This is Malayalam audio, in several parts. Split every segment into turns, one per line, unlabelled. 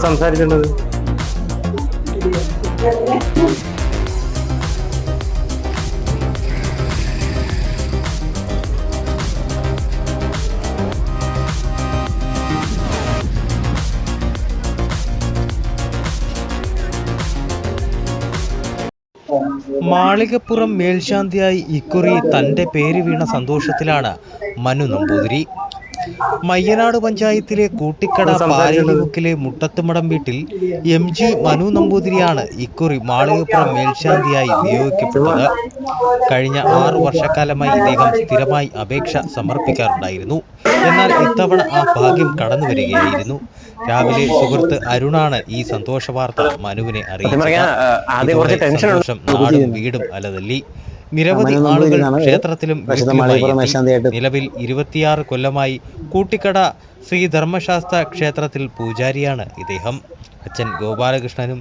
സംസാരിക്കേണ്ടത്
മാളികപ്പുറം മേൽശാന്തിയായി ഇക്കുറി തന്റെ പേര് വീണ സന്തോഷത്തിലാണ് മനു നമ്പൂതിരി. മയ്യനാട് പഞ്ചായത്തിലെ കൂട്ടിക്കട പാലേലിമുക്കിലെ മുട്ടത്തുമടം വീട്ടിൽ MG മനു നമ്പൂതിരിയാണ് ഇക്കുറി മാളികപ്പുറം മേൽശാന്തിയായി നിയോഗിക്കപ്പെട്ടത്. കഴിഞ്ഞ 6 വർഷക്കാലമായി ഇദ്ദേഹം സ്ഥിരമായി അപേക്ഷ സമർപ്പിക്കാറുണ്ടായിരുന്നു. എന്നാൽ ഇത്തവണ ആ ഭാഗ്യം കടന്നു വരികയായിരുന്നു. രാവിലെ സുഹൃത്ത് അരുണാണ് ഈ സന്തോഷ വാർത്ത മനുവിനെ അറിയിച്ചത്. സന്തോഷം നാടും വീടും അലതല്ലി. നിരവധി ആളുകൾ ക്ഷേത്രത്തിലും നിലവിൽ 26 കൊല്ലമായി കൂട്ടിക്കട ശ്രീ ധർമ്മശാസ്ത്ര ക്ഷേത്രത്തിൽ പൂജാരിയാണ് ഇദ്ദേഹം. അച്ഛൻ ഗോപാലകൃഷ്ണനും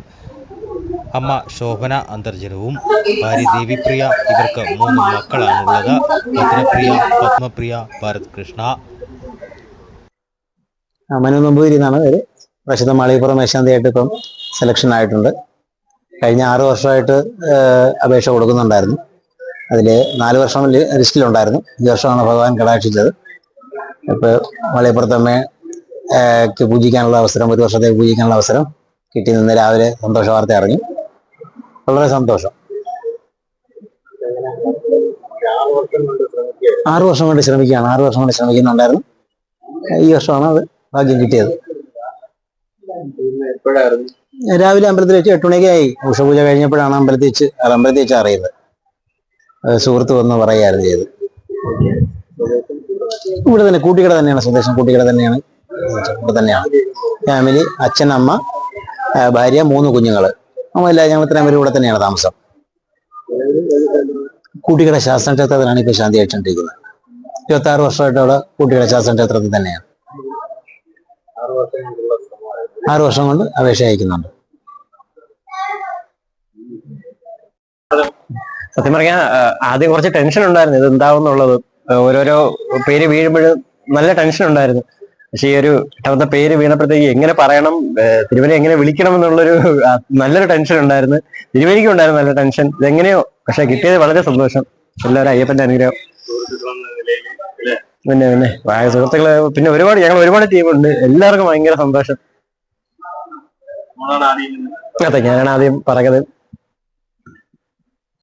അമ്മ ശോഭന അന്തർജനവും ഭാര്യ ദേവിപ്രിയ. ഇവർക്ക് 3 മക്കളാണുള്ളത്. ഭദ്രപ്രിയ, പത്മപ്രിയ, ഭരത് കൃഷ്ണ.
മനു നമ്പൂതിരി എന്നാണ് പേര്. പ്രസിദ്ധ മാളികപ്പുറം മേൽശാന്തിയായിട്ട് ഇപ്പം സെലക്ഷൻ ആയിട്ടുണ്ട്. കഴിഞ്ഞ 6 വർഷമായിട്ട് അപേക്ഷ കൊടുക്കുന്നുണ്ടായിരുന്നു. അതിൽ 4 വർഷം ലിസ്റ്റിലുണ്ടായിരുന്നു. ഈ വർഷമാണ് ഭഗവാൻ കടാക്ഷിച്ചത്. ഇപ്പോൾ മാളികപ്പുറത്തമ്മയ്ക്ക് പൂജിക്കാനുള്ള അവസരം, 1 വർഷത്തേക്ക് പൂജിക്കാനുള്ള അവസരം കിട്ടി. നിന്ന് രാവിലെ സന്തോഷ വാർത്ത അറിഞ്ഞു. വളരെ സന്തോഷം. 6 വർഷം കൊണ്ട് ശ്രമിക്കുകയാണ്. 6 വർഷം കൊണ്ട് ശ്രമിക്കുന്നുണ്ടായിരുന്നു. ഈ വർഷമാണ് അത് ഭാഗ്യം കിട്ടിയത്. രാവിലെ അമ്പലത്തിൽ വെച്ച് 8 മണിക്കായി. ഉഷപൂജ കഴിഞ്ഞപ്പോഴാണ് അമ്പലത്തിൽ വെച്ച് അറിയുന്നത്. സുഹൃത്ത് വന്ന് പറയുകയായിരുന്നു ചെയ്ത്. ഇവിടെ തന്നെ കൂട്ടിക്കട തന്നെയാണ് സ്വദേശം. കൂട്ടിക്കട തന്നെയാണ്, ഇവിടെ തന്നെയാണ് ഫാമിലി. അച്ഛൻ, അമ്മ, ഭാര്യ, 3 കുഞ്ഞുങ്ങള്. അമ്മയില്ല, ഞങ്ങൾ ഇത്രയും പേര് ഇവിടെ തന്നെയാണ് താമസം. കൂട്ടിക്കട ശാസ്ത്ര ക്ഷേത്രത്തിലാണ് ഇപ്പോൾ ശാന്തി അയച്ചുകൊണ്ടിരിക്കുന്നത്. 26 വർഷമായിട്ട് അവിടെ കൂട്ടിക്കട ശാസ്ത്ര ക്ഷേത്രത്തിൽ തന്നെയാണ്. 6 വർഷം കൊണ്ട് അപേക്ഷ അയക്കുന്നുണ്ട്.
സത്യം പറഞ്ഞാൽ ആദ്യം കുറച്ച് ടെൻഷൻ ഉണ്ടായിരുന്നു, ഇത് എന്താവുന്നുള്ളത്. ഓരോരോ പേര് വീഴുമ്പോഴും നല്ല ടെൻഷൻ ഉണ്ടായിരുന്നു. പക്ഷെ ഈ ഒരു 8ാമത്തെ പേര് വീണപ്പോഴത്തേക്ക് എങ്ങനെ പറയണം, തിരുവനെ എങ്ങനെ വിളിക്കണം എന്നുള്ളൊരു നല്ലൊരു ടെൻഷൻ ഉണ്ടായിരുന്നു. തിരുവനിക്കും ഉണ്ടായിരുന്നു നല്ല ടെൻഷൻ. ഇതെങ്ങനെയോ പക്ഷെ കിട്ടിയത് വളരെ സന്തോഷം. എല്ലാവരും അയ്യപ്പന്റെ അനുഗ്രഹം. പിന്നെ സുഹൃത്തുക്കള്, പിന്നെ ഞങ്ങൾ ഒരുപാട് ടീമുണ്ട്. എല്ലാവർക്കും ഭയങ്കര സന്തോഷം. അതെ, ഞാനാണ് ആദ്യം പറഞ്ഞത്.